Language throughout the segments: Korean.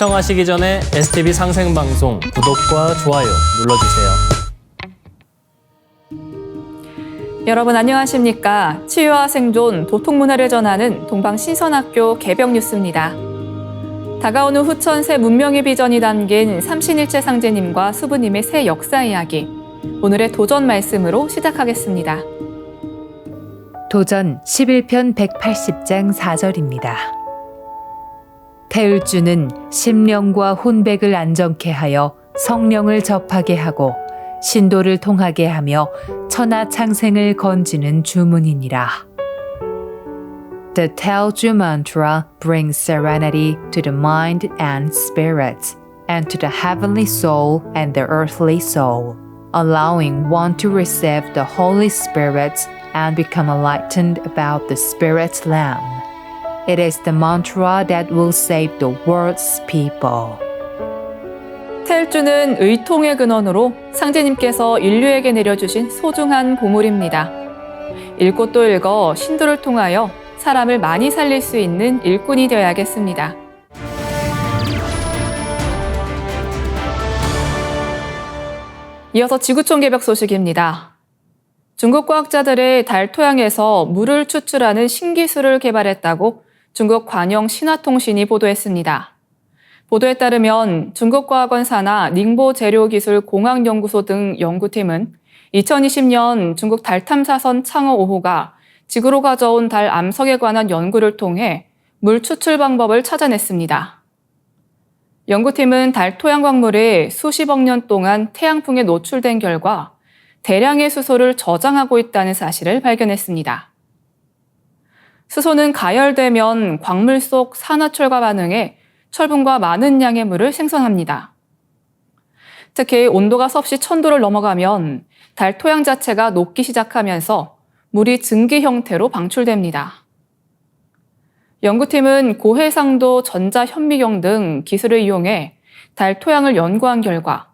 시청하시기 전에 STV 상생방송 구독과 좋아요 눌러주세요. 여러분 안녕하십니까? 치유와 생존, 도통문화를 전하는 동방신선학교 개벽 뉴스입니다. 다가오는 후천 새 문명의 비전이 담긴 삼신일체 상제님과 수부님의 새 역사 이야기. 오늘의 도전 말씀으로 시작하겠습니다. 도전 11편 180장 4절입니다. 태을주는 심령과 혼백을 안정케 하여 성령을 접하게 하고 신도를 통하게 하며 천하 창생을 건지는 주문이니라. The Tailju mantra brings serenity to the mind and spirit, and to the heavenly soul and the earthly soul, allowing one to receive the Holy Spirit and become enlightened about the Spirit Lamb. It is the mantra that will save the world's people. 태을주는 의통의 근원으로 상제님께서 인류에게 내려주신 소중한 보물입니다. 읽고 또 읽어 신도를 통하여 사람을 많이 살릴 수 있는 일꾼이 되어야겠습니다. 이어서 지구촌 개벽 소식입니다. 중국 과학자들이 달 토양에서 물을 추출하는 신기술을 개발했다고 중국 관영 신화통신이 보도했습니다. 보도에 따르면 중국과학원 산하 닝보 재료기술공학연구소 등 연구팀은 2020년 중국 달 탐사선 창어 5호가 지구로 가져온 달 암석에 관한 연구를 통해 물 추출 방법을 찾아냈습니다. 연구팀은 달 토양 광물이 수십억 년 동안 태양풍에 노출된 결과 대량의 수소를 저장하고 있다는 사실을 발견했습니다. 수소는 가열되면 광물 속 산화철과 반응해 철분과 많은 양의 물을 생성합니다. 특히 온도가 섭씨 1000도를 넘어가면 달 토양 자체가 녹기 시작하면서 물이 증기 형태로 방출됩니다. 연구팀은 고해상도 전자현미경 등 기술을 이용해 달 토양을 연구한 결과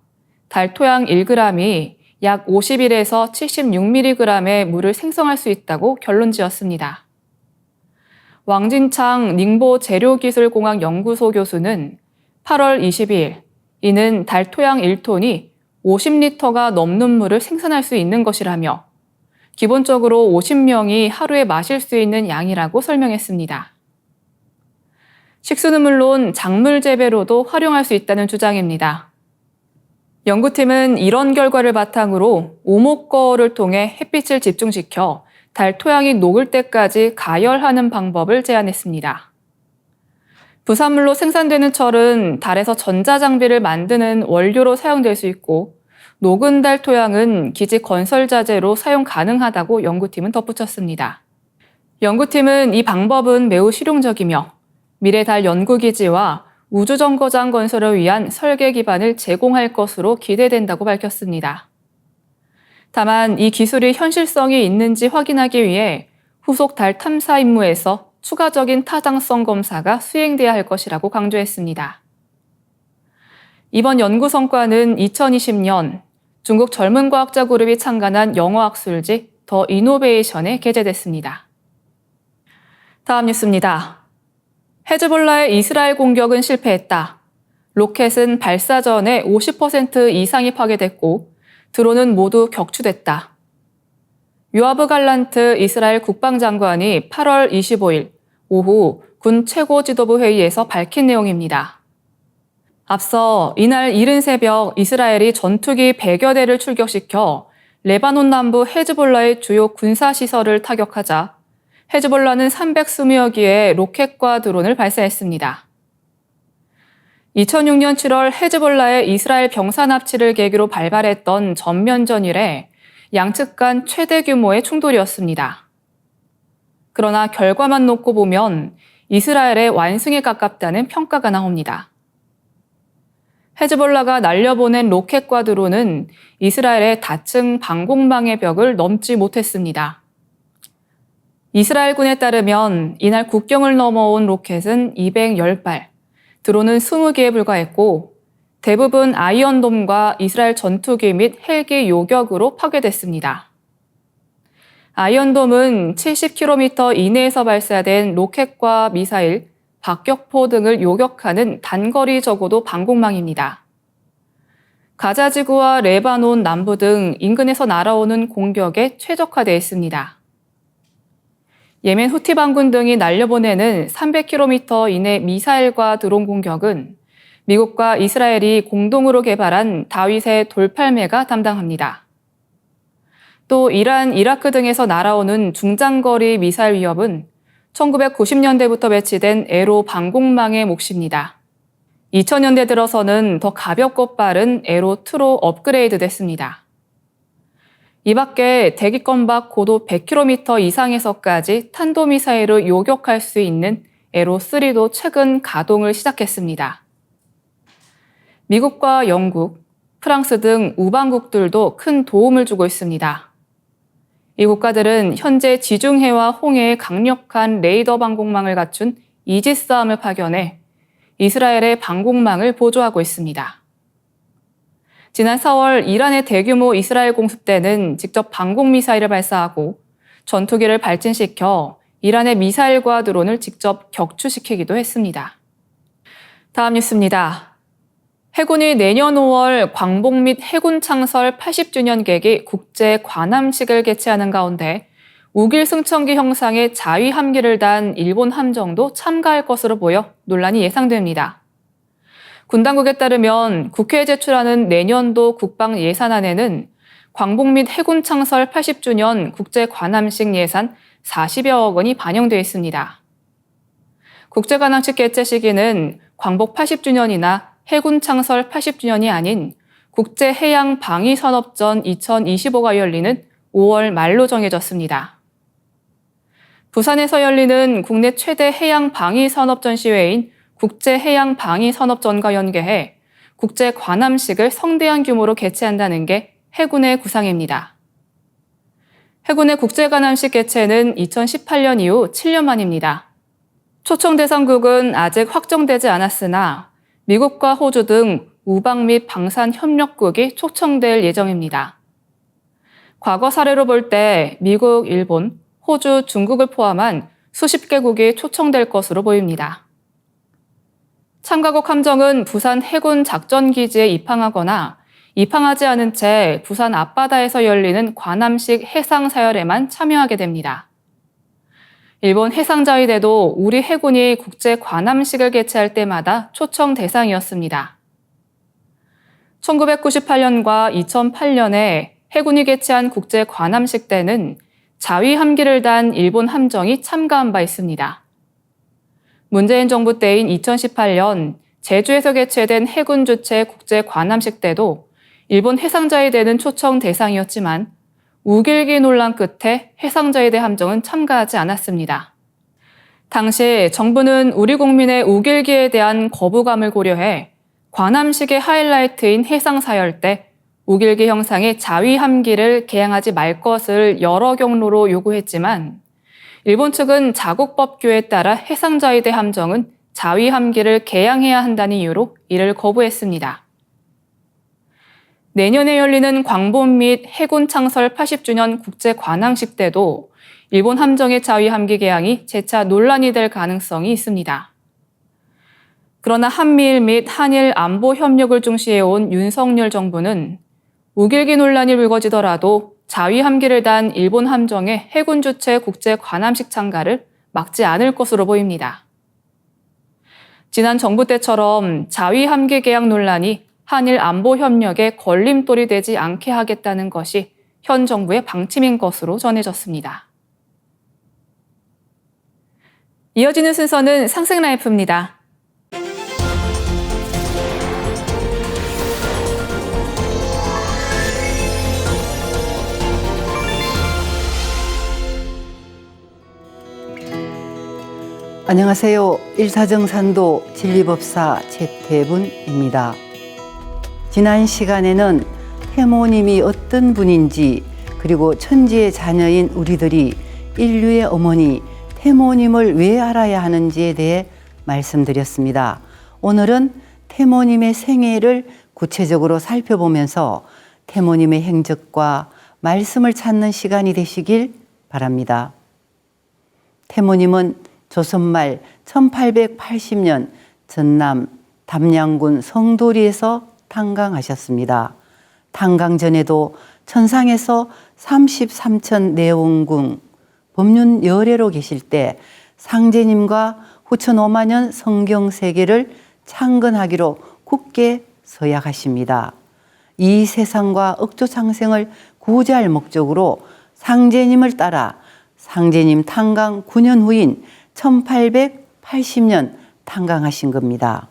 달 토양 1g이 약 51에서 76mg의 물을 생성할 수 있다고 결론지었습니다. 왕진창 닝보 재료기술공학연구소 교수는 8월 22일 이는 달 토양 1톤이 50리터가 넘는 물을 생산할 수 있는 것이라며 기본적으로 50명이 하루에 마실 수 있는 양이라고 설명했습니다. 식수는 물론 작물 재배로도 활용할 수 있다는 주장입니다. 연구팀은 이런 결과를 바탕으로 오목거를 통해 햇빛을 집중시켜 달 토양이 녹을 때까지 가열하는 방법을 제안했습니다. 부산물로 생산되는 철은 달에서 전자장비를 만드는 원료로 사용될 수 있고 녹은 달 토양은 기지 건설 자재로 사용 가능하다고 연구팀은 덧붙였습니다. 연구팀은 이 방법은 매우 실용적이며 미래 달 연구기지와 우주정거장 건설을 위한 설계 기반을 제공할 것으로 기대된다고 밝혔습니다. 다만 이 기술이 현실성이 있는지 확인하기 위해 후속 달 탐사 임무에서 추가적인 타당성 검사가 수행돼야 할 것이라고 강조했습니다. 이번 연구 성과는 2020년 중국 젊은 과학자 그룹이 창간한 영어학술지 더 이노베이션에 게재됐습니다. 다음 뉴스입니다. 헤즈볼라의 이스라엘 공격은 실패했다. 로켓은 발사 전에 50% 이상이 파괴됐고 드론은 모두 격추됐다. 요아브 갈란트 이스라엘 국방장관이 8월 25일 오후 군 최고 지도부 회의에서 밝힌 내용입니다. 앞서 이날 이른 새벽 이스라엘이 전투기 100여 대를 출격시켜 레바논 남부 헤즈볼라의 주요 군사시설을 타격하자 헤즈볼라는 320여 기의 로켓과 드론을 발사했습니다. 2006년 7월 헤즈볼라의 이스라엘 병사 납치를 계기로 발발했던 전면전 이래 양측 간 최대 규모의 충돌이었습니다. 그러나 결과만 놓고 보면 이스라엘의 완승에 가깝다는 평가가 나옵니다. 헤즈볼라가 날려보낸 로켓과 드론은 이스라엘의 다층 방공망의 벽을 넘지 못했습니다. 이스라엘군에 따르면 이날 국경을 넘어온 로켓은 210발, 드론은 20개에 불과했고 대부분 아이언돔과 이스라엘 전투기 및 헬기 요격으로 파괴됐습니다. 아이언돔은 70km 이내에서 발사된 로켓과 미사일, 박격포 등을 요격하는 단거리 저고도 방공망입니다. 가자지구와 레바논 남부 등 인근에서 날아오는 공격에 최적화되어 있습니다. 예멘 후티 반군 등이 날려보내는 300km 이내 미사일과 드론 공격은 미국과 이스라엘이 공동으로 개발한 다윗의 돌팔매가 담당합니다. 또 이란, 이라크 등에서 날아오는 중장거리 미사일 위협은 1990년대부터 배치된 에로 방공망의 몫입니다. 2000년대 들어서는 더 가볍고 빠른 에로2로 업그레이드 됐습니다. 이 밖에 대기권 밖 고도 100km 이상에서까지 탄도미사일을 요격할 수 있는 에로3도 최근 가동을 시작했습니다. 미국과 영국, 프랑스 등 우방국들도 큰 도움을 주고 있습니다. 이 국가들은 현재 지중해와 홍해에 강력한 레이더 방공망을 갖춘 이지스함을 파견해 이스라엘의 방공망을 보조하고 있습니다. 지난 4월 이란의 대규모 이스라엘 공습 때는 직접 방공미사일을 발사하고 전투기를 발진시켜 이란의 미사일과 드론을 직접 격추시키기도 했습니다. 다음 뉴스입니다. 해군이 내년 5월 광복 및 해군 창설 80주년 계기 국제 관함식을 개최하는 가운데 우길 승천기 형상의 자위 함기를 단 일본 함정도 참가할 것으로 보여 논란이 예상됩니다. 군 당국에 따르면 국회에 제출하는 내년도 국방 예산안에는 광복 및 해군 창설 80주년 국제 관함식 예산 40여억 원이 반영되어 있습니다. 국제 관함식 개최 시기는 광복 80주년이나 해군 창설 80주년이 아닌 국제 해양 방위 산업전 2025가 열리는 5월 말로 정해졌습니다. 부산에서 열리는 국내 최대 해양 방위 산업 전시회인 국제 해양 방위 산업전과 연계해 국제 관함식을 성대한 규모로 개최한다는 게 해군의 구상입니다. 해군의 국제 관함식 개최는 2018년 이후 7년 만입니다. 초청 대상국은 아직 확정되지 않았으나 미국과 호주 등 우방 및 방산 협력국이 초청될 예정입니다. 과거 사례로 볼 때 미국, 일본, 호주, 중국을 포함한 수십 개국이 초청될 것으로 보입니다. 참가국 함정은 부산 해군 작전기지에 입항하거나 입항하지 않은 채 부산 앞바다에서 열리는 관함식 해상사열에만 참여하게 됩니다. 일본 해상자위대도 우리 해군이 국제 관함식을 개최할 때마다 초청 대상이었습니다. 1998년과 2008년에 해군이 개최한 국제 관함식 때는 자위 함기를 단 일본 함정이 참가한 바 있습니다. 문재인 정부 때인 2018년 제주에서 개최된 해군 주최 국제 관함식 때도 일본 해상자위대는 초청 대상이었지만 우길기 논란 끝에 해상자위대 함정은 참가하지 않았습니다. 당시 정부는 우리 국민의 우길기에 대한 거부감을 고려해 관함식의 하이라이트인 해상사열 때 우길기 형상의 자위 함기를 개항하지 말 것을 여러 경로로 요구했지만 일본 측은 자국 법규에 따라 해상자위대 함정은 자위 함기를 개항해야 한다는 이유로 이를 거부했습니다. 내년에 열리는 광복 및 해군 창설 80주년 국제 관함식 때도 일본 함정의 자위 함기 개항이 재차 논란이 될 가능성이 있습니다. 그러나 한미일 및 한일 안보 협력을 중시해온 윤석열 정부는 우길기 논란이 불거지더라도 자위 함기를 단 일본 함정의 해군 주최 국제 관함식 참가를 막지 않을 것으로 보입니다. 지난 정부 때처럼 자위 함기 개항 논란이 한일 안보 협력에 걸림돌이 되지 않게 하겠다는 것이 현 정부의 방침인 것으로 전해졌습니다. 이어지는 순서는 상생라이프입니다. 안녕하세요. 일사정산도 진리법사 최태분입니다. 지난 시간에는 태모님이 어떤 분인지 그리고 천지의 자녀인 우리들이 인류의 어머니 태모님을 왜 알아야 하는지에 대해 말씀드렸습니다. 오늘은 태모님의 생애를 구체적으로 살펴보면서 태모님의 행적과 말씀을 찾는 시간이 되시길 바랍니다. 태모님은 조선말 1880년 전남 담양군 성도리에서 탄광하셨습니다. 탄광 전에도 천상에서 33천 내원궁 법륜 열애로 계실 때 상제님과 후천 5만년 성경 세계를 창건하기로 굳게 서약하십니다. 이 세상과 억조창생을 구제할 목적으로 상제님을 따라 상제님 탄광 9년 후인 1880년 탄광하신 겁니다.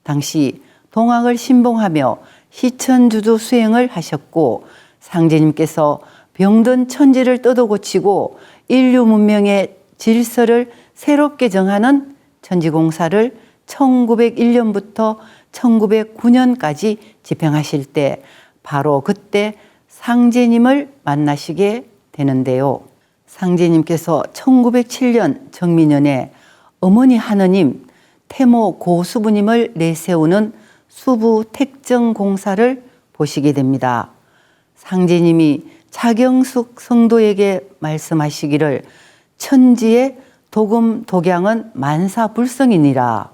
당시 동학을 신봉하며 시천주조 수행을 하셨고 상제님께서 병든 천지를 뜯어 고치고 인류 문명의 질서를 새롭게 정하는 천지공사를 1901년부터 1909년까지 집행하실 때 바로 그때 상제님을 만나시게 되는데요. 상제님께서 1907년 정민년에 어머니 하느님 태모 고수부님을 내세우는 수부 택정공사를 보시게 됩니다. 상제님이 차경숙 성도에게 말씀하시기를 천지의 도금 독양은 만사불성이니라.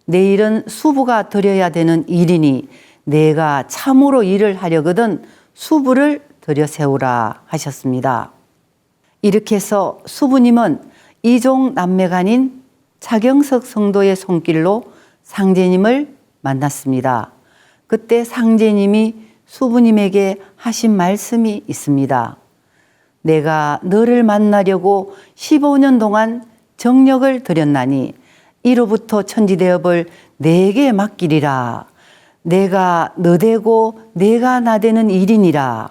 내일은 수부가 드려야 되는 일이니 내가 참으로 일을 하려거든 수부를 들여 세우라 하셨습니다. 이렇게 해서 수부님은 이종 남매간인 차경석 성도의 손길로 상제님을 만났습니다. 그때 상제님이 수부님에게 하신 말씀이 있습니다. 내가 너를 만나려고 15년 동안 정력을 들였나니 이로부터 천지대업을 내게 맡기리라. 내가 너 되고 내가 나 되는 일이니라.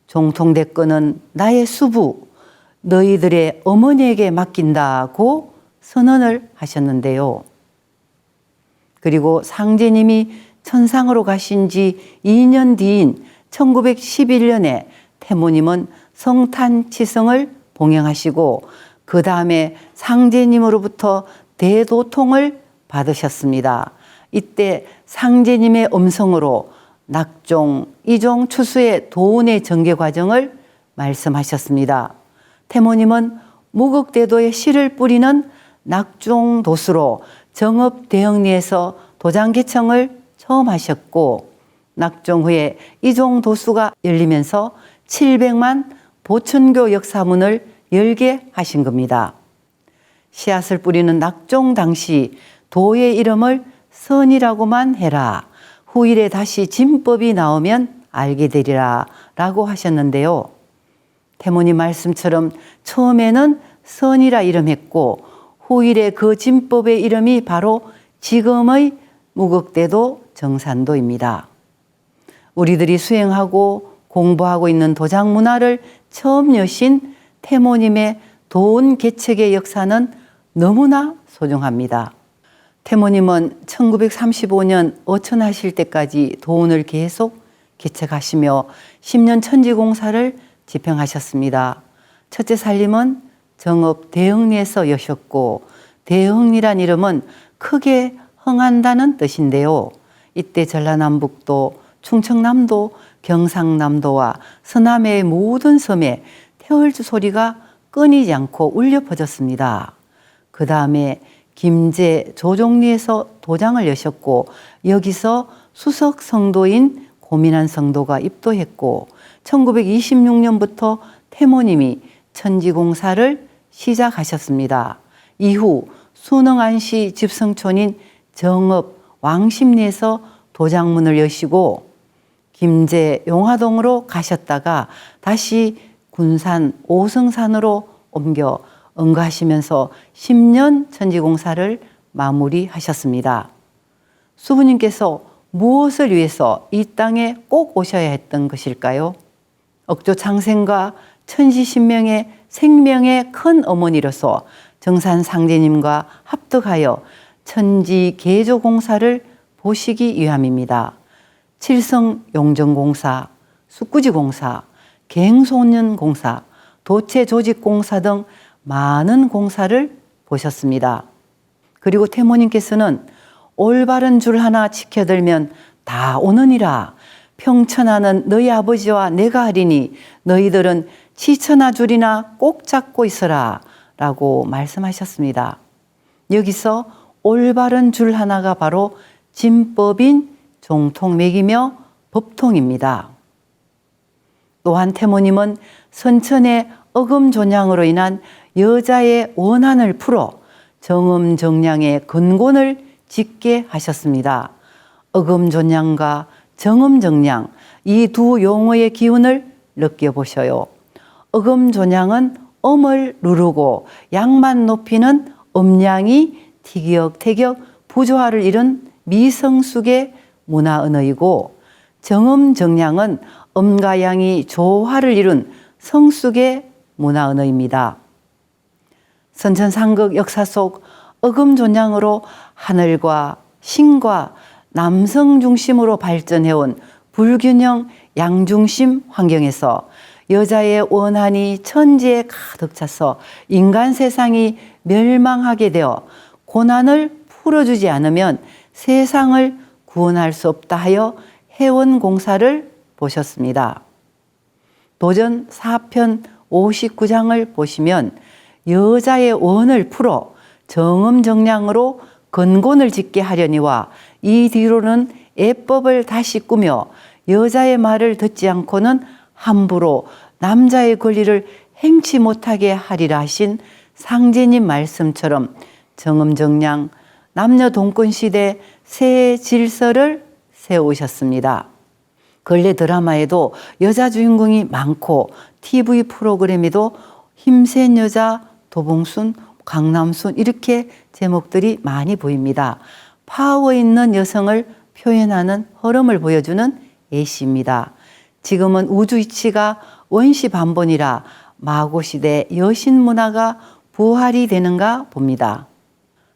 종통대권은 나의 수부, 너희들의 어머니에게 맡긴다고 선언을 하셨는데요. 그리고 상제님이 천상으로 가신 지 2년 뒤인 1911년에 태모님은 성탄치성을 봉행하시고 그 다음에 상제님으로부터 대도통을 받으셨습니다. 이때 상제님의 음성으로 낙종, 이종, 추수의 도운의 전개 과정을 말씀하셨습니다. 태모님은 무극대도의 씨를 뿌리는 낙종도수로 정읍대흥리에서 도장개청을 처음 하셨고 낙종 후에 이종도수가 열리면서 700만 보천교 역사문을 열게 하신 겁니다. 씨앗을 뿌리는 낙종 당시 도의 이름을 선이라고만 해라. 후일에 다시 진법이 나오면 알게 되리라 라고 하셨는데요. 태모님 말씀처럼 처음에는 선이라 이름했고 후일에 그 진법의 이름이 바로 지금의 무극대도 정산도입니다. 우리들이 수행하고 공부하고 있는 도장 문화를 처음 여신 태모님의 도운 개척의 역사는 너무나 소중합니다. 태모님은 1935년 어천하실 때까지 도운을 계속 개척하시며 10년 천지공사를 집행하셨습니다. 첫째 살림은 정읍 대흥리에서 여셨고 대흥리란 이름은 크게 흥한다는 뜻인데요. 이때 전라남북도, 충청남도, 경상남도와 서남의 모든 섬에 태월주 소리가 끊이지 않고 울려 퍼졌습니다. 그 다음에 김제 조종리에서 도장을 여셨고 여기서 수석 성도인 고민한 성도가 입도했고 1926년부터 태모님이 천지공사를 시작하셨습니다. 이후 순흥안시 집성촌인 정읍 왕십리에서 도장문을 여시고 김제 용화동으로 가셨다가 다시 군산 오성산으로 옮겨 응가하시면서 10년 천지공사를 마무리하셨습니다. 수부님께서 무엇을 위해서 이 땅에 꼭 오셔야 했던 것일까요? 억조창생과 천지신명의 생명의 큰 어머니로서 정산 상제님과 합득하여 천지개조공사를 보시기 위함입니다. 칠성용정공사, 숙구지공사, 갱소년공사, 도체조직공사 등 많은 공사를 보셨습니다. 그리고 태모님께서는 올바른 줄 하나 지켜들면 다 오느니라. 평천하는 너희 아버지와 내가 하리니 너희들은 지천하 줄이나 꼭 잡고 있어라 라고 말씀하셨습니다. 여기서 올바른 줄 하나가 바로 진법인 종통맥이며 법통입니다. 또한 태모님은 선천의 어금존양으로 인한 여자의 원한을 풀어 정음정량의 근본을 짓게 하셨습니다. 어금존양과 정음정량 이 두 용어의 기운을 느껴보셔요. 어금존양은 엄을 누르고 양만 높이는 음량이 티격태격 부조화를 이룬 미성숙의 문화언어이고, 정음정량은 음과 양이 조화를 이룬 성숙의 문화언어입니다. 선천상극 역사 속 어금존양으로 하늘과 신과 남성 중심으로 발전해온 불균형 양중심 환경에서 여자의 원한이 천지에 가득 차서 인간 세상이 멸망하게 되어 고난을 풀어주지 않으면 세상을 구원할 수 없다 하여 해원 공사를 보셨습니다. 도전 4편 59장을 보시면 여자의 원을 풀어 정음정량으로 근본을 짓게 하려니와 이 뒤로는 애법을 다시 꾸며 여자의 말을 듣지 않고는 함부로 남자의 권리를 행치 못하게 하리라 하신 상제님 말씀처럼 정음정량 남녀 동권 시대 새 질서를 세우셨습니다. 근래 드라마에도 여자 주인공이 많고 TV 프로그램에도 힘센 여자, 도봉순, 강남순 이렇게 제목들이 많이 보입니다. 파워 있는 여성을 표현하는 흐름을 보여주는 예시입니다. 지금은 우주 이치가 원시 반본이라 마고시대 여신 문화가 부활이 되는가 봅니다.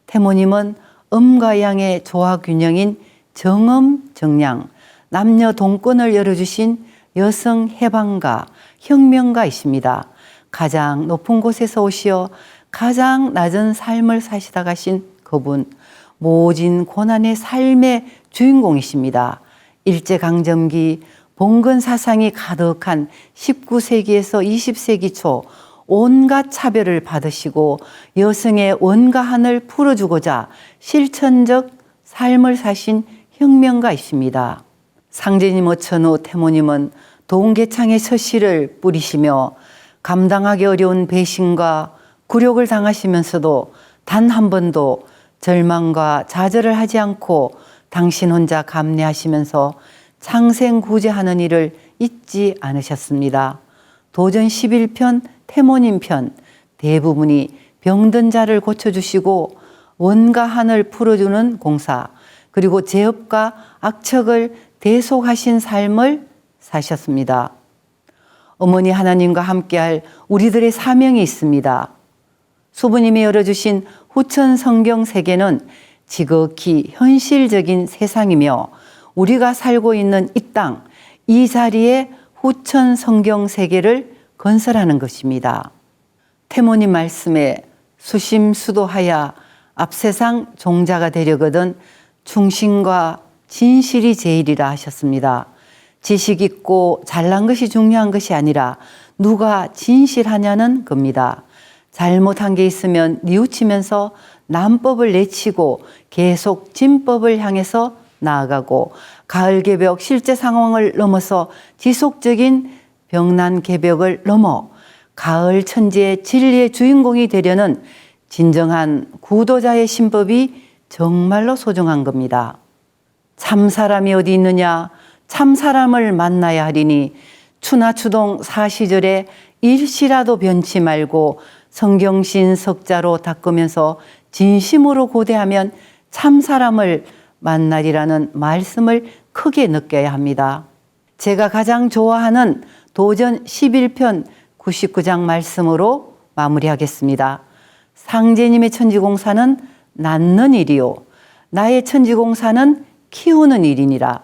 태모님은 음과 양의 조화 균형인 정음, 정량, 남녀 동권을 열어주신 여성 해방가, 혁명가이십니다. 가장 높은 곳에서 오시어 가장 낮은 삶을 사시다 가신 그분, 모진 고난의 삶의 주인공이십니다. 일제강점기 봉건 사상이 가득한 19세기에서 20세기 초 온갖 차별을 받으시고 여성의 원가한을 풀어주고자 실천적 삶을 사신 혁명가이십니다. 상제님 어천후 태모님은 동계창의 서씨를 뿌리시며 감당하기 어려운 배신과 굴욕을 당하시면서도 단 한 번도 절망과 좌절을 하지 않고 당신 혼자 감내하시면서 창생구제하는 일을 잊지 않으셨습니다. 도전 11편, 태모님 편 대부분이 병든 자를 고쳐주시고 원가한을 풀어주는 공사, 그리고 제업과 악척을 대속하신 삶을 사셨습니다. 어머니 하나님과 함께할 우리들의 사명이 있습니다. 수부님이 열어주신 후천 성경 세계는 지극히 현실적인 세상이며 우리가 살고 있는 이 땅, 이 자리에 후천 성경 세계를 건설하는 것입니다. 태모님 말씀에 수심수도하여 앞세상 종자가 되려거든 충신과 진실이 제일이라 하셨습니다. 지식 있고 잘난 것이 중요한 것이 아니라 누가 진실하냐는 겁니다. 잘못한 게 있으면 뉘우치면서 남법을 내치고 계속 진법을 향해서 나아가고 가을 개벽 실제 상황을 넘어서 지속적인 병난 개벽을 넘어 가을 천지의 진리의 주인공이 되려는 진정한 구도자의 신법이 정말로 소중한 겁니다. 참 사람이 어디 있느냐? 참 사람을 만나야 하리니 추나추동 사시절에 일시라도 변치 말고 성경신 석자로 닦으면서 진심으로 고대하면 참 사람을 만나리라는 말씀을 크게 느껴야 합니다. 제가 가장 좋아하는 도전 11편 99장 말씀으로 마무리하겠습니다. 상제님의 천지공사는 낳는 일이요 나의 천지공사는 키우는 일이니라.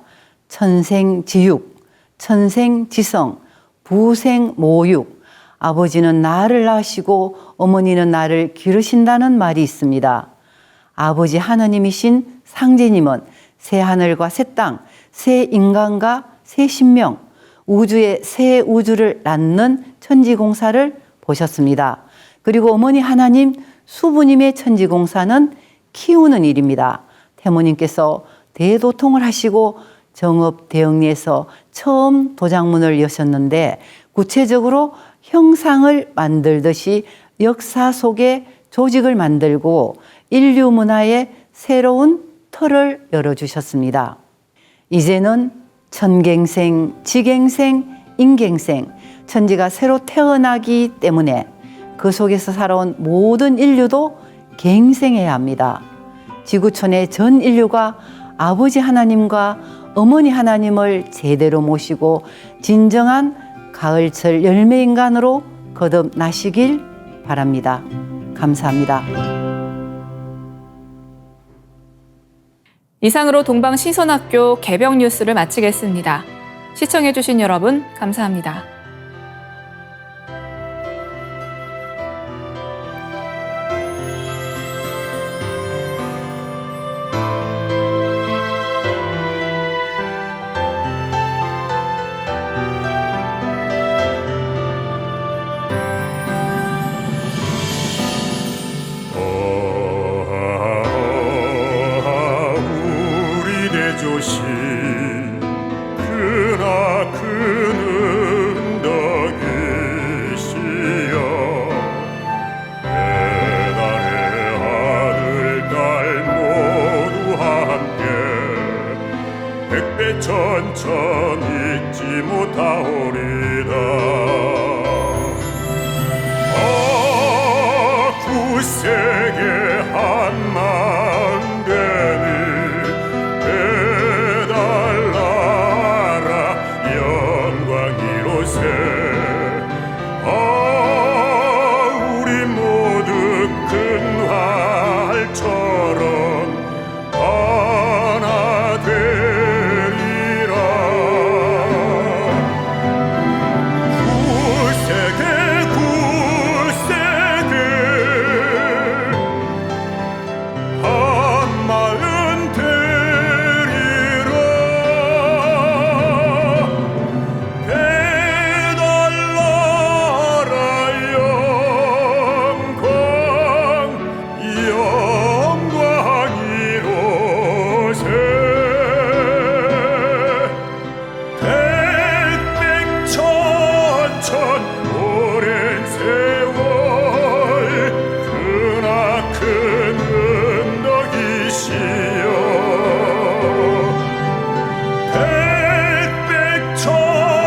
천생지육, 천생지성, 부생모육. 아버지는 나를 낳으시고 어머니는 나를 기르신다는 말이 있습니다. 아버지 하느님이신 상제님은 새 하늘과 새 땅, 새 인간과 새 신명, 우주의 새 우주를 낳는 천지공사를 보셨습니다. 그리고 어머니 하나님 수부님의 천지공사는 키우는 일입니다. 태모님께서 대도통을 하시고 정읍대영리에서 처음 도장문을 여셨는데 구체적으로 형상을 만들듯이 역사 속에 조직을 만들고 인류 문화의 새로운 틀을 열어주셨습니다. 이제는 천갱생, 지갱생, 인갱생, 천지가 새로 태어나기 때문에 그 속에서 살아온 모든 인류도 갱생해야 합니다. 지구촌의 전 인류가 아버지 하나님과 어머니 하나님을 제대로 모시고 진정한 가을철 열매인간으로 거듭나시길 바랍니다. 감사합니다. 이상으로 동방신선학교 개병 뉴스를 마치겠습니다. 시청해주신 여러분 감사합니다. 우리 대조시 크나큰 덕이시여 배달의 아들 딸 모두 함께 백배천천 잊지 못하오리다. 굳세게 한 마음 되니 배달나라 영광 이로새. 우리 모두 큰 활처럼 하나 되리라. 굳세게 한마음 되리라. 배달나라 영광 이로새. 백백천천 오랜 세월 크나큰 은덕이시여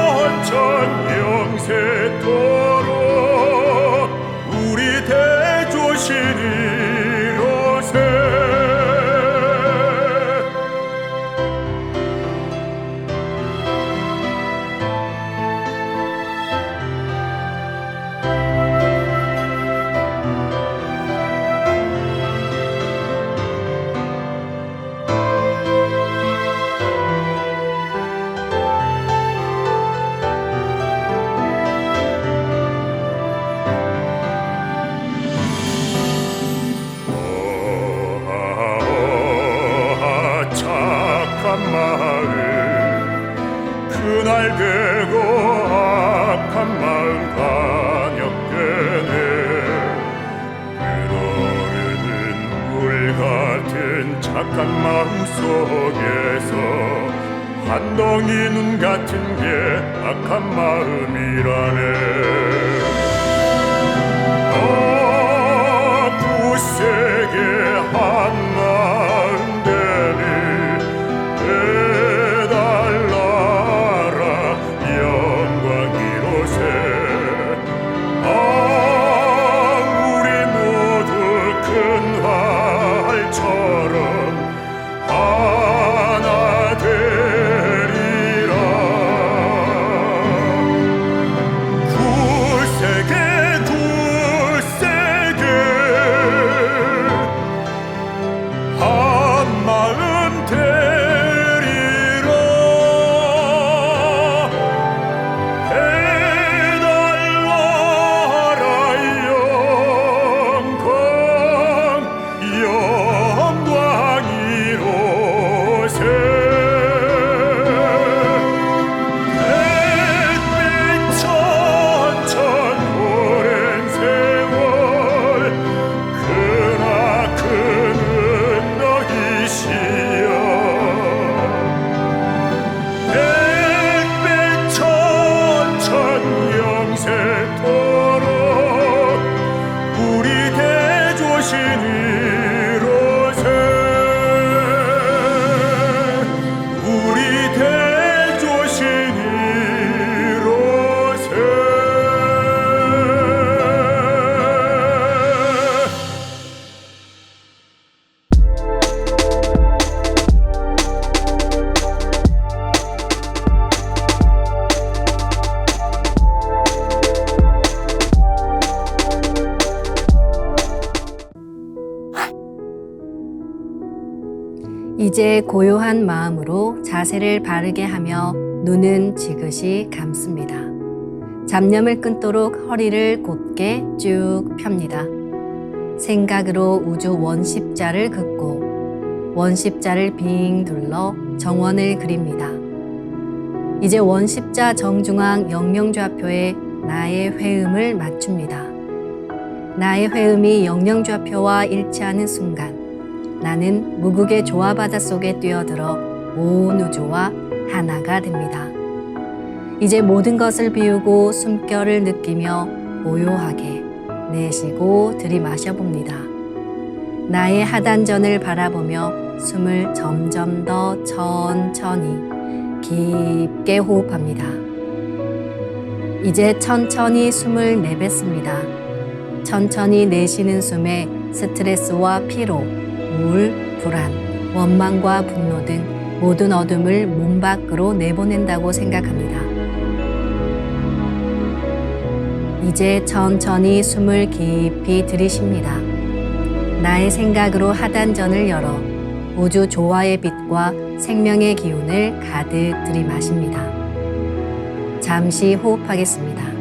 백백천천 영세토록 우리 대조신이로세. 착한 마음 그날 되고 악한 마음 반역되네. 흐르는 물 같은 착한 마음 속에서 한 덩이 눈 같은 게 악한 마음이라네. 굳세게 한 마음 되니 배달나라 영광 이로새. 우리 모두 큰 활처럼 하나 되리라. 굳세게 이제 고요한 마음으로 자세를 바르게 하며 눈은 지그시 감습니다. 잡념을 끊도록 허리를 곧게 쭉 펴니다. 생각으로 우주 원십자를 긋고 원십자를 빙 둘러 정원을 그립니다. 이제 원십자 정중앙 영영좌표에 나의 회음을 맞춥니다. 나의 회음이 영영좌표와 일치하는 순간 나는 무국의 조화바다 속에 뛰어들어 온 우주와 하나가 됩니다. 이제 모든 것을 비우고 숨결을 느끼며 고요하게 내쉬고 들이마셔 봅니다. 나의 하단전을 바라보며 숨을 점점 더 천천히 깊게 호흡합니다. 이제 천천히 숨을 내뱉습니다. 천천히 내쉬는 숨에 스트레스와 피로, 우울, 불안, 원망과 분노 등 모든 어둠을 몸 밖으로 내보낸다고 생각합니다. 이제 천천히 숨을 깊이 들이쉽니다. 나의 생각으로 하단전을 열어 우주 조화의 빛과 생명의 기운을 가득 들이마십니다. 잠시 호흡하겠습니다.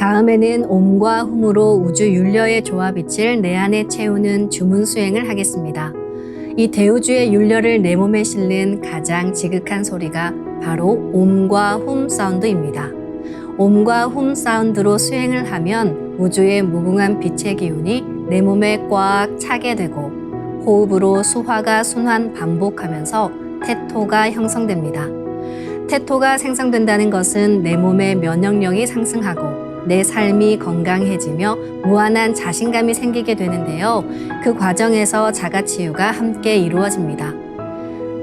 다음에는 옴과 훔으로 우주 윤려의 조화빛을 내 안에 채우는 주문 수행을 하겠습니다. 이 대우주의 윤려를 내 몸에 실는 가장 지극한 소리가 바로 옴과 훔 사운드입니다. 옴과 훔 사운드로 수행을 하면 우주의 무궁한 빛의 기운이 내 몸에 꽉 차게 되고 호흡으로 수화가 순환 반복하면서 태토가 형성됩니다. 태토가 생성된다는 것은 내 몸의 면역력이 상승하고 내 삶이 건강해지며 무한한 자신감이 생기게 되는데요. 그 과정에서 자가치유가 함께 이루어집니다.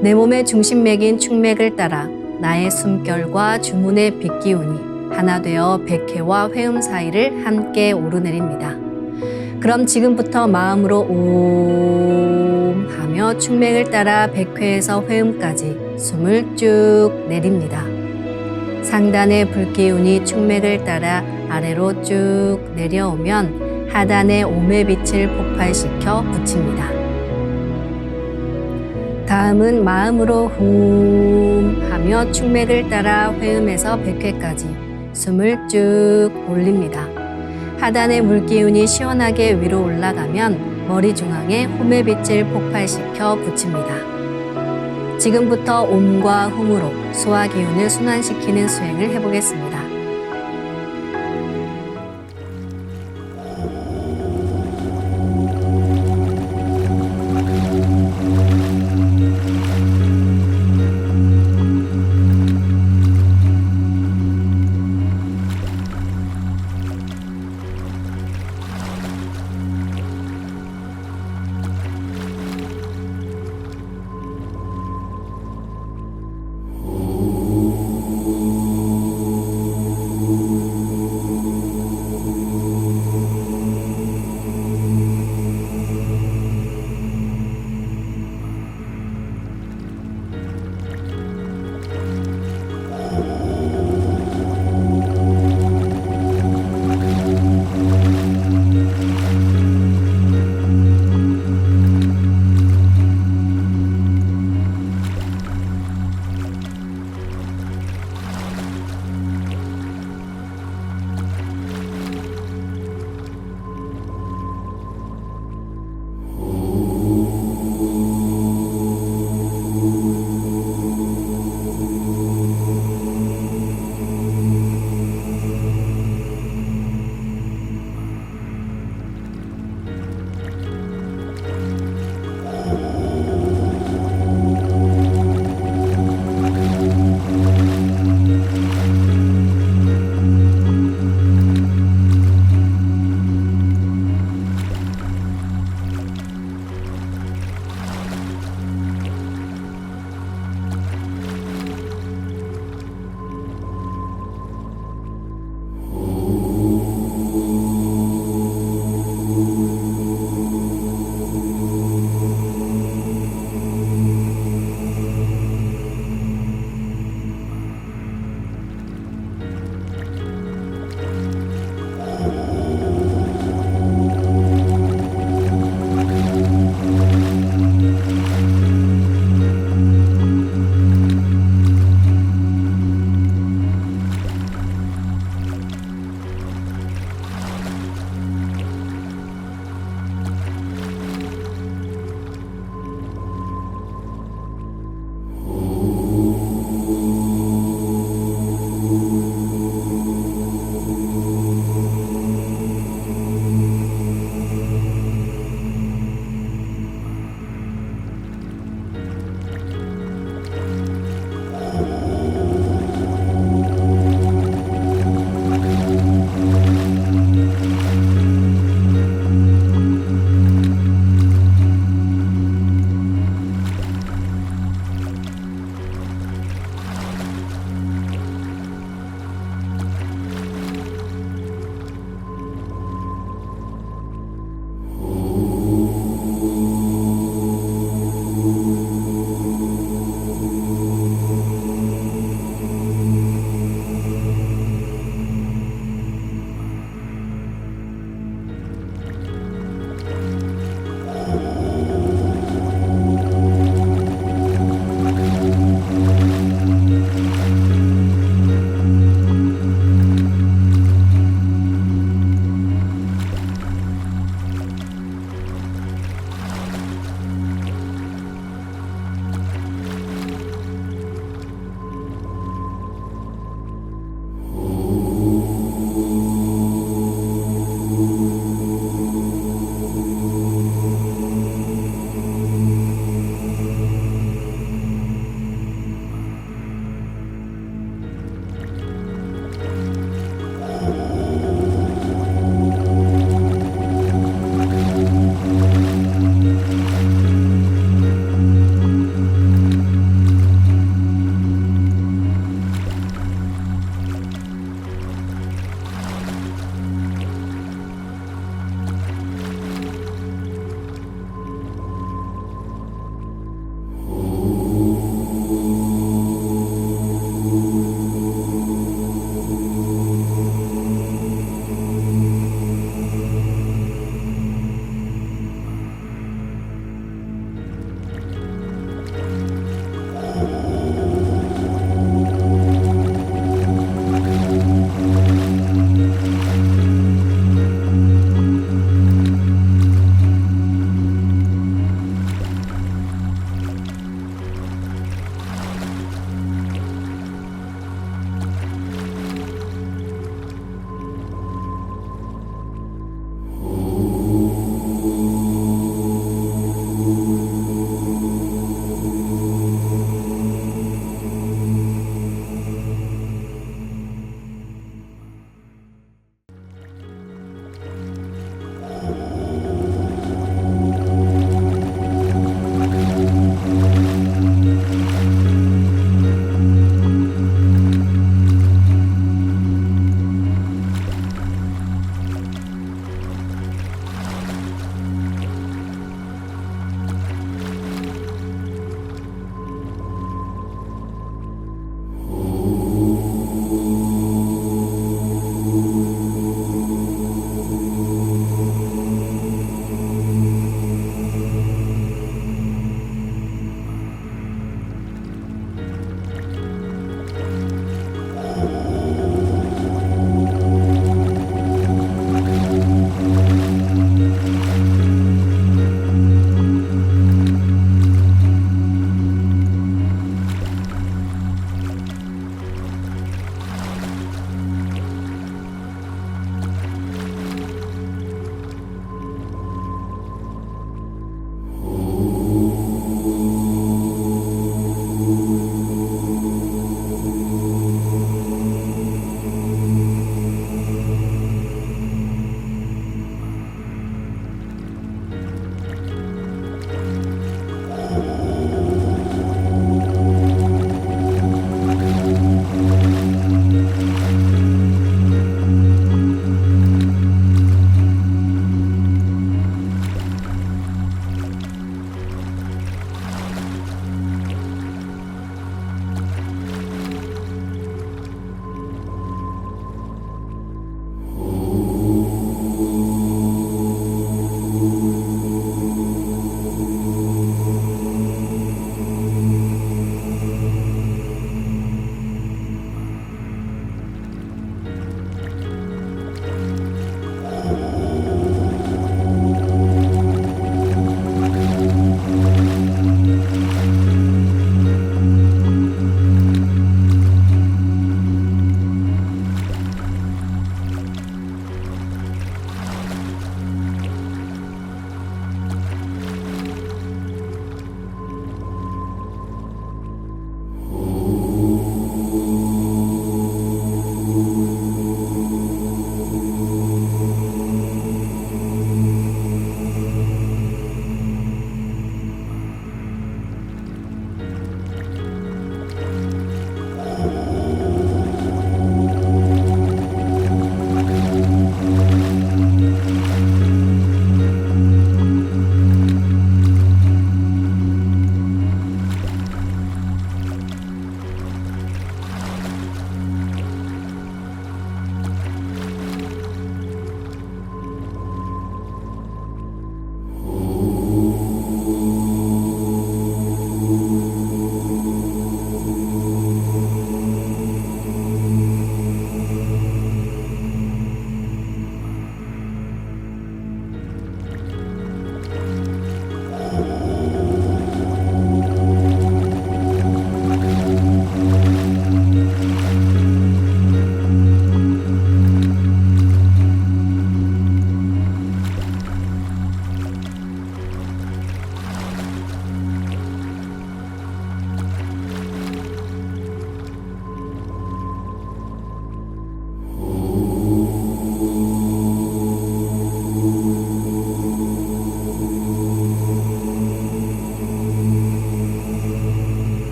내 몸의 중심맥인 축맥을 따라 나의 숨결과 주문의 빛기운이 하나 되어 백회와 회음 사이를 함께 오르내립니다. 그럼 지금부터 마음으로 옴 하며 축맥을 따라 백회에서 회음까지 숨을 쭉 내립니다. 상단의 불기운이 축맥을 따라 아래로 쭉 내려오면 하단의 옴의 빛을 폭발시켜 붙입니다. 다음은 마음으로 훔 하며 축맥을 따라 회음에서 백회까지 숨을 쭉 올립니다. 하단의 물기운이 시원하게 위로 올라가면 머리 중앙에 홈의 빛을 폭발시켜 붙입니다. 지금부터 옴과 훔으로 소화 기운을 순환시키는 수행을 해보겠습니다.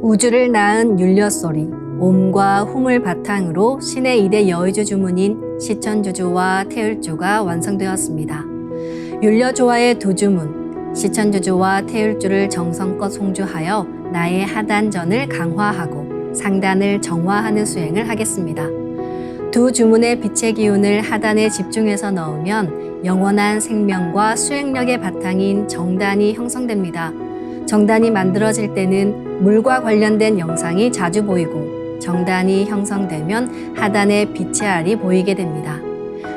우주를 낳은 율려소리, 옴과 hum을 바탕으로 신의 2대 여의주 주문인 시천주주와 태율주가 완성되었습니다. 율려조화의 두 주문, 시천주주와 태율주를 정성껏 송주하여 나의 하단전을 강화하고 상단을 정화하는 수행을 하겠습니다. 두 주문의 빛의 기운을 하단에 집중해서 넣으면 영원한 생명과 수행력의 바탕인 정단이 형성됩니다. 정단이 만들어질 때는 물과 관련된 영상이 자주 보이고 정단이 형성되면 하단에 빛의 알이 보이게 됩니다.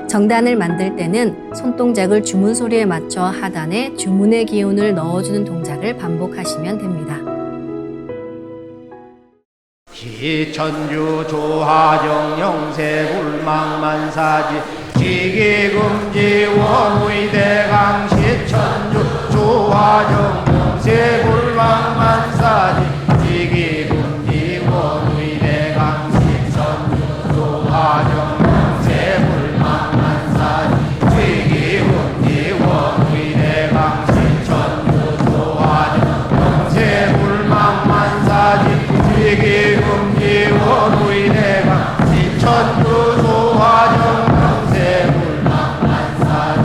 정단을 만들 때는 손동작을 주문 소리에 맞춰 하단에 주문의 기운을 넣어주는 동작을 반복하시면 됩니다. 시천주 조하정 영세불망만사지 지기금지 원의대강 시천주 조하정 영세불망만사지 지기금지 원의대강 시천주 조하정 영세불망만사지 지기금지 원의대강 시천주 조하정 영세불망만사지 지기금지 원의대강 시천주 조하정 영세불망만사지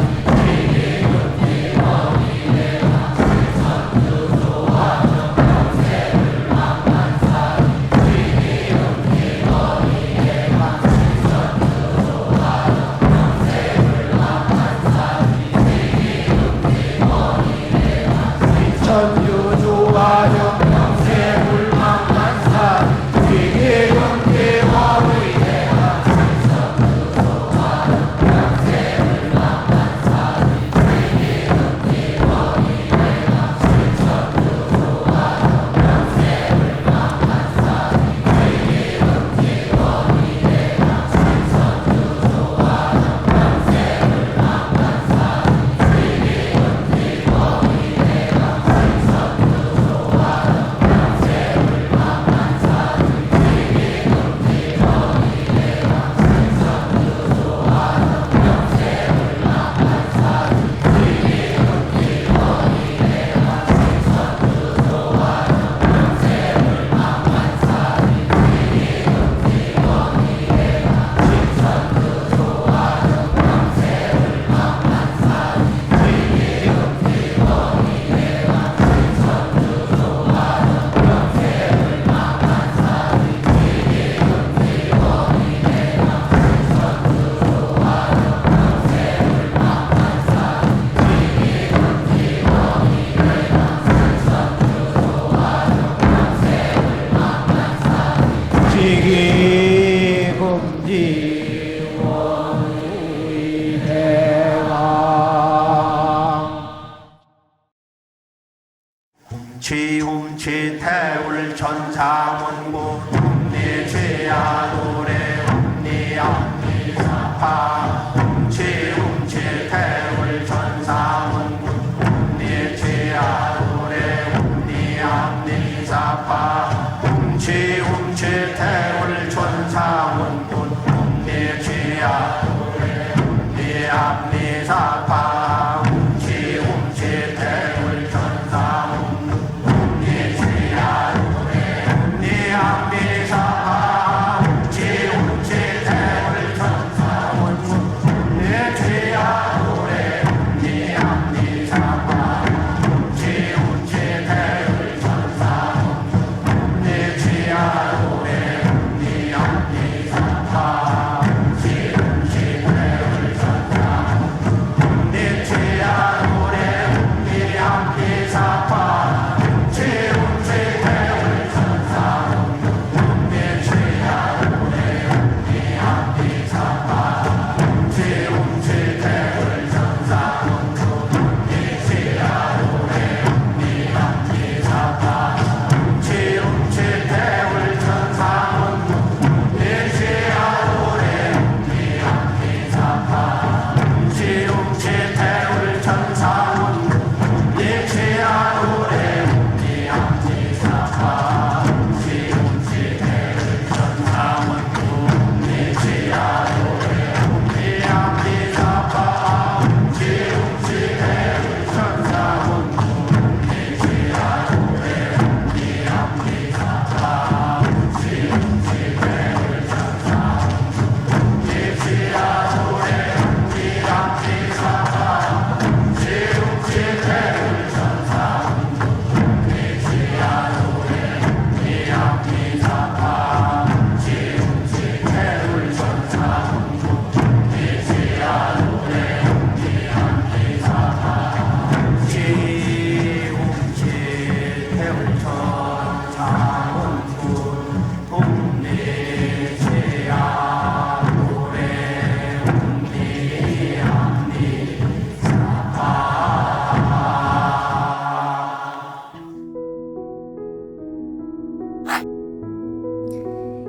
지기금지 원의대강 시천주 조하정 영세불망만사지 지기금지 원의대강 시천주 조하정 영세불망만사지 지기금지 원의대강 시천주 조하정 영세불망만사지 지기금지 원의대강 지기금지 원의대강 훔치 태울 천사문고 훔니 죄야 노래 훔니 앞니 사파 훔치 태울 천사문고 훔니 죄야 노래 훔니 앞니 사파 훔치 태울 천사문고 훔니 죄야 노래 훔니 앞니 사파 훔치 태울 천사문고 훔니 죄야 노래 훔니 앞니 사파 훔치 태울 천사문고 훔니 죄야 노래 훔니 앞니 사파 훔치 태울 천사문고 훔니 죄야 노래 훔니 앞니 사파 훔치 태울 천사문고 훔니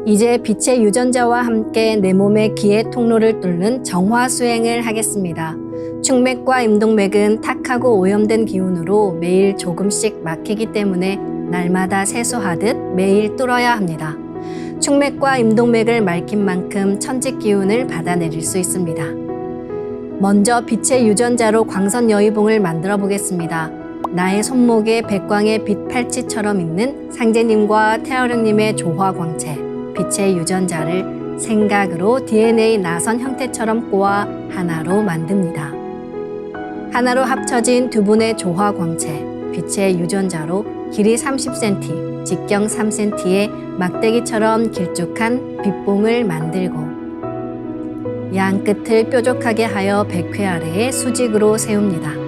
이제 빛의 유전자와 함께 내 몸의 기의 통로를 뚫는 정화 수행을 하겠습니다. 축맥과 임동맥은 탁하고 오염된 기운으로 매일 조금씩 막히기 때문에 날마다 세수하듯 매일 뚫어야 합니다. 축맥과 임동맥을 맑힌 만큼 천직 기운을 받아내릴 수 있습니다. 먼저 빛의 유전자로 광선 여의봉을 만들어 보겠습니다. 나의 손목에 백광의 빛 팔찌처럼 있는 상제님과 태어령님의 조화광채, 빛의 유전자를 생각으로 DNA 나선 형태처럼 꼬아 하나로 만듭니다. 하나로 합쳐진 두 분의 조화광채, 빛의 유전자로 길이 30cm, 직경 3cm의 막대기처럼 길쭉한 빛봉을 만들고 양 끝을 뾰족하게 하여 백회 아래에 수직으로 세웁니다.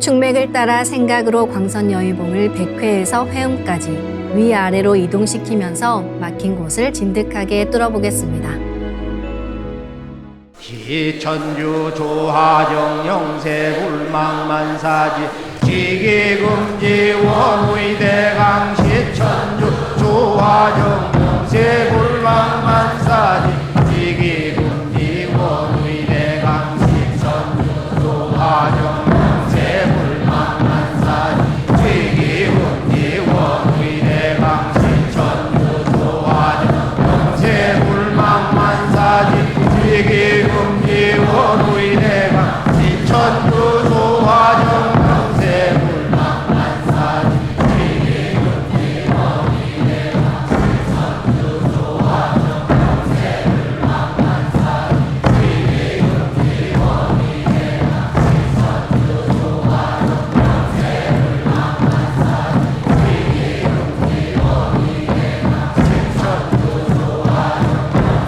축맥을 따라 생각으로 광선 여의봉을 백회에서 회음까지 위아래로 이동시키면서 막힌 곳을 진득하게 뚫어보겠습니다. 기천주 조하정 영세 불망만사지 지기금지 원의대강 시천주 조하정 영세 불망만사지 지기금지 원의대강 시천주 조하정 영세 불망만사지 지기금지 원의대강 시천주 조하정 영세 불망만사지 지기금지 원의대강 시천주 조하정 영세 불망만사지 지기금지 원의대강 시천주 조하정 영세 불망만사지 지기금지 원의대강 시천주 조하정 영세 불망만사지 지기금지 원의대강 시천주 조하정 영세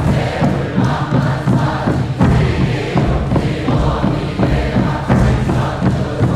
불망만사지 지기금지 원의대강 시천주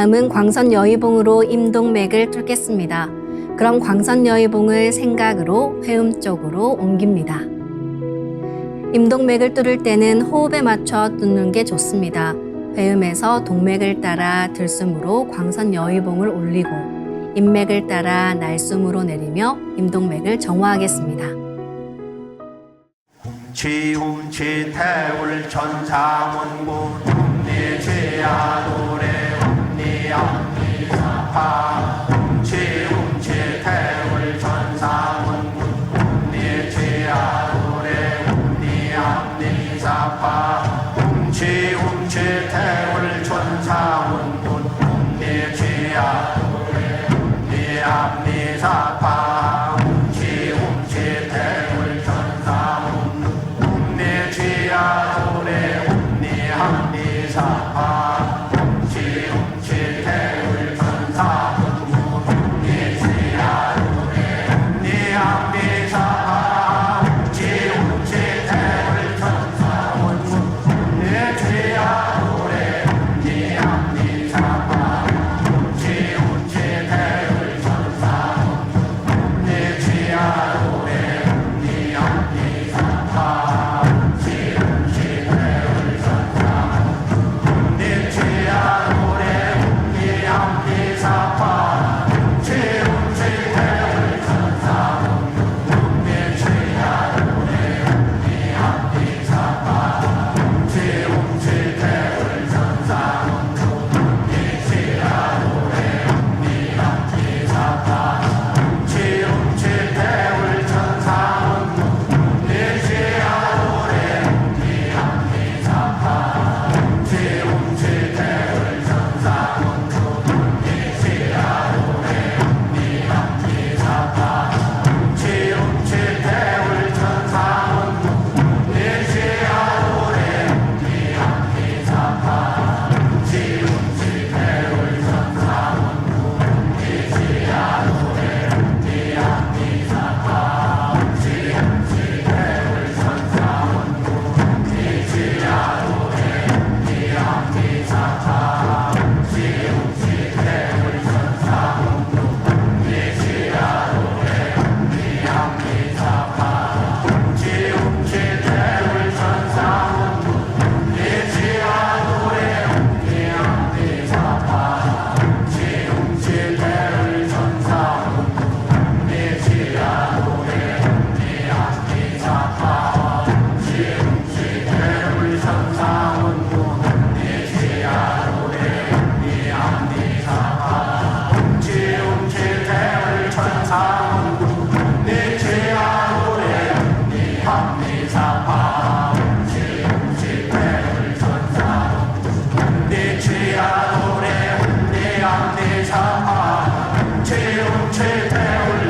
다음은 광선 여의봉으로 임동맥을 뚫겠습니다. 그럼 광선 여의봉을 생각으로 회음 쪽으로 옮깁니다. 임동맥을 뚫을 때는 호흡에 맞춰 뚫는 게 좋습니다. 회음에서 동맥을 따라 들숨으로 광선 여의봉을 올리고 인맥을 따라 날숨으로 내리며 임동맥을 정화하겠습니다. 지움치 태울 천사문구 움니지야 노래 움니암니사파 지움치 태울 천사문구 움니지야 노래 움니암니사파 지움치 태울 천사문구 움니지야 노래 움니암니사파 지움치 태울 천사문구 지야도래 움니함니사파 지움치 태울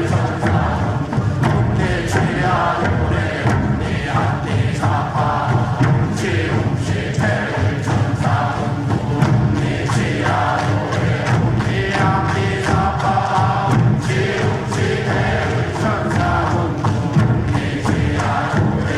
천사문구 움니지야도래 움니함니사파 지움치 태울 천사문구 움니지야도래 움니함니사파 지움치 태울 천사문구 움니지야도래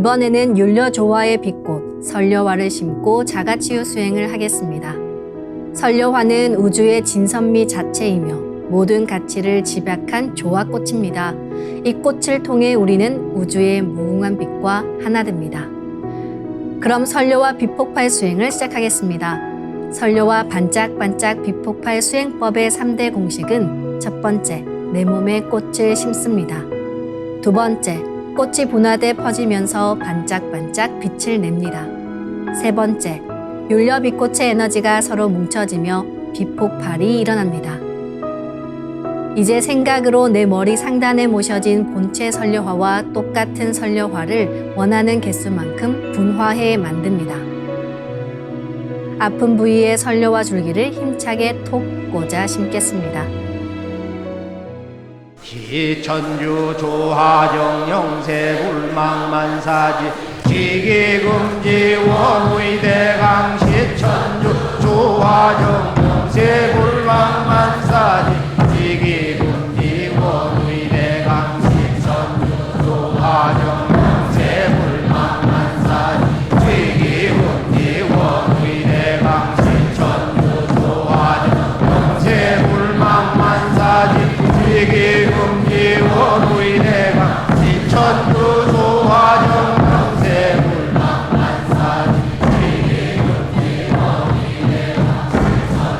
이번에는 율려조화의 빛꽃 설려화를 심고 자가치유 수행을 하겠습니다. 설려화는 우주의 진선미 자체이며 모든 가치를 집약한 조화꽃입니다. 이 꽃을 통해 우리는 우주의 무궁한 빛과 하나 됩니다. 그럼 설려화 빛폭발 수행을 시작하겠습니다. 설려화 반짝반짝 빛폭발 수행법의 3대 공식은 첫 번째, 내 몸에 꽃을 심습니다. 두 번째, 꽃이 분화돼 퍼지면서 반짝반짝 빛을 냅니다. 세 번째, 율려 빛꽃의 에너지가 서로 뭉쳐지며 빛폭발이 일어납니다. 이제 생각으로 내 머리 상단에 모셔진 본체 설려화와 똑같은 설려화를 원하는 개수만큼 분화해 만듭니다. 아픈 부위에 설려화 줄기를 힘차게 톡 꽂아 심겠습니다. 기천주 조화정 영세 불망만사지 지기금지 원의대강 시천주 조화정 영세 불망만사지 지기금지 원의대강 시천주 조화정 영세 불망만사지 지기금지 원의대강 시천주 조화정 영세 불망만사지 지기금지 원의대강 시천주 조화정 영세 불망만사지 지기금지 원의대강 시천주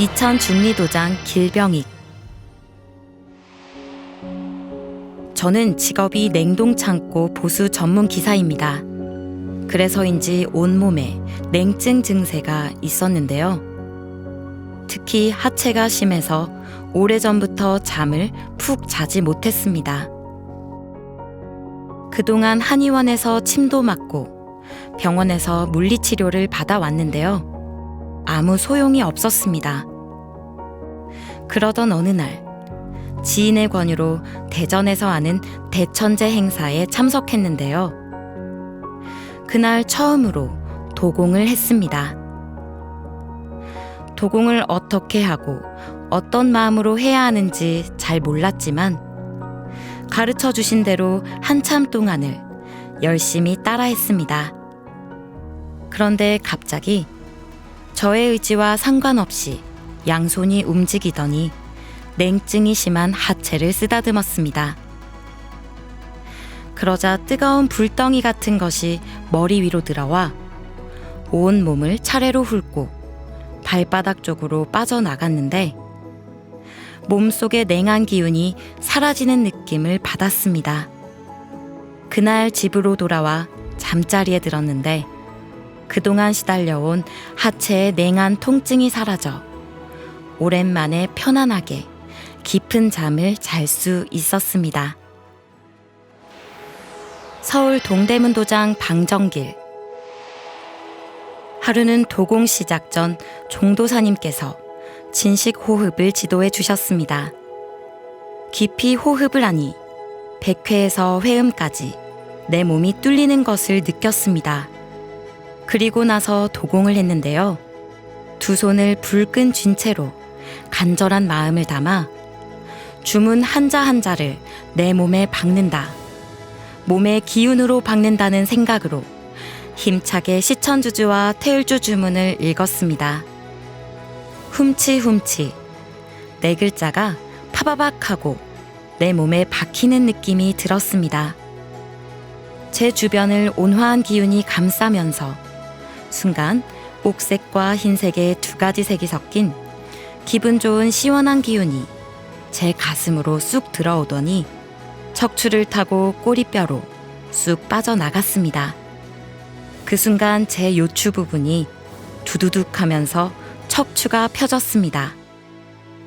이천 중리도장 길병익. 저는 직업이 냉동창고 보수 전문 기사입니다. 그래서인지 온몸에 냉증 증세가 있었는데요. 특히 하체가 심해서 오래전부터 잠을 푹 자지 못했습니다. 그동안 한의원에서 침도 맞고 병원에서 물리치료를 받아왔는데요. 아무 소용이 없었습니다. 그러던 어느 날 지인의 권유로 대전에서 하는 대천제 행사에 참석했는데요. 그날 처음으로 도공을 했습니다. 도공을 어떻게 하고 어떤 마음으로 해야 하는지 잘 몰랐지만 가르쳐 주신 대로 한참 동안을 열심히 따라했습니다. 그런데 갑자기 저의 의지와 상관없이 양손이 움직이더니 냉증이 심한 하체를 쓰다듬었습니다. 그러자 뜨거운 불덩이 같은 것이 머리 위로 들어와 온 몸을 차례로 훑고 발바닥 쪽으로 빠져나갔는데 몸속의 냉한 기운이 사라지는 느낌을 받았습니다. 그날 집으로 돌아와 잠자리에 들었는데 그동안 시달려온 하체의 냉한 통증이 사라져 오랜만에 편안하게 깊은 잠을 잘 수 있었습니다. 서울 동대문도장 방정길. 하루는 도공 시작 전 종도사님께서 진식 호흡을 지도해 주셨습니다. 깊이 호흡을 하니 100회에서 회음까지 내 몸이 뚫리는 것을 느꼈습니다. 그리고 나서 도공을 했는데요. 두 손을 불끈 쥔 채로 간절한 마음을 담아 주문 한자 한자를 내 몸에 박는다. 몸의 기운으로 박는다는 생각으로 힘차게 시천주주와 태율주 주문을 읽었습니다. 훔치 네 글자가 파바박하고 내 몸에 박히는 느낌이 들었습니다. 제 주변을 온화한 기운이 감싸면서 순간 옥색과 흰색의 두 가지 색이 섞인 기분 좋은 시원한 기운이 제 가슴으로 쑥 들어오더니 척추를 타고 꼬리뼈로 쑥 빠져나갔습니다. 그 순간 제 요추 부분이 두두둑 하면서 척추가 펴졌습니다.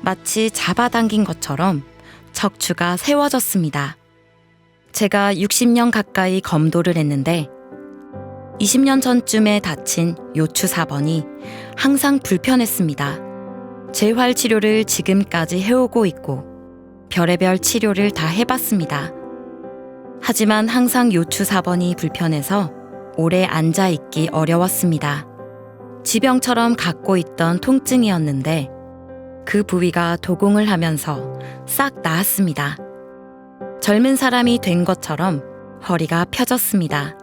마치 잡아당긴 것처럼 척추가 세워졌습니다. 제가 60년 가까이 검도를 했는데 20년 전쯤에 다친 요추 4번이 항상 불편했습니다. 재활 치료를 지금까지 해오고 있고 별의별 치료를 다 해봤습니다. 하지만 항상 요추 4번이 불편해서 오래 앉아있기 어려웠습니다. 지병처럼 갖고 있던 통증이었는데 그 부위가 도공을 하면서 싹 나았습니다. 젊은 사람이 된 것처럼 허리가 펴졌습니다.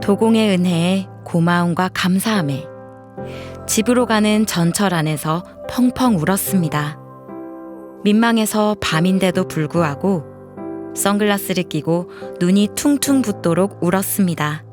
도공의 은혜에 고마움과 감사함에 집으로 가는 전철 안에서 펑펑 울었습니다. 민망해서 밤인데도 불구하고 선글라스를 끼고 눈이 퉁퉁 붓도록 울었습니다.